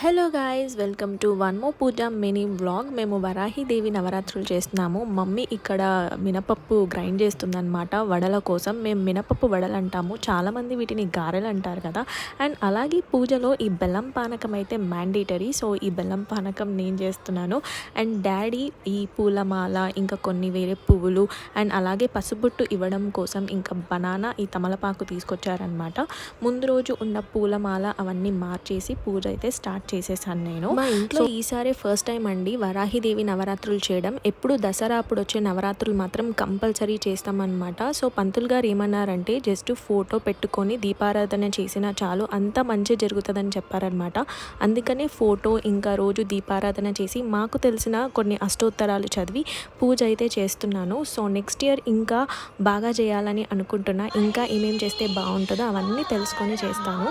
Hello guys, welcome to one more puja mini vlog. మేము వరాహిదేవి నవరాత్రులు చేస్తున్నాము. మమ్మీ ఇక్కడ మినపప్పు గ్రైండ్ చేస్తుందన్నమాట వడల కోసం. మేము మినపప్పు వడలు అంటాము, చాలామంది వీటిని గారెలు అంటారు కదా. అండ్ అలాగే పూజలో ఈ బెల్లం పానకం అయితే మ్యాండేటరీ. సో ఈ బెల్లం పానకం నేను చేస్తున్నాను. అండ్ డాడీ ఈ పూలమాల, ఇంకా కొన్ని వేరే పువ్వులు అండ్ అలాగే పసుబొట్టు ఇవ్వడం కోసం ఇంకా బనానా, ఈ తమలపాకు తీసుకొచ్చారనమాట. ముందు రోజు ఉన్న పూలమాల అవన్నీ మార్చేసి పూజ అయితే స్టార్ట్ చేసేసాను నేను. మా ఇంట్లో ఈసారి ఫస్ట్ టైం అండి వరాహిదేవి నవరాత్రులు చేయడం. ఎప్పుడు దసరా అప్పుడు వచ్చే నవరాత్రులు మాత్రం కంపల్సరీ చేస్తామన్నమాట. సో పంతులు గారు ఏమన్నారంటే జస్ట్ ఫోటో పెట్టుకొని దీపారాధన చేసినా చాలు, అంత మంచి జరుగుతుందని చెప్పారనమాట. అందుకనే ఫోటో ఇంకా రోజు దీపారాధన చేసి మాకు తెలిసిన కొన్ని అష్టోత్తరాలు చదివి పూజ అయితే చేస్తున్నాను. సో నెక్స్ట్ ఇయర్ ఇంకా బాగా చేయాలని అనుకుంటున్నా. ఇంకా ఏమేం చేస్తే బాగుంటుందో అవన్నీ తెలుసుకొని చేస్తాను.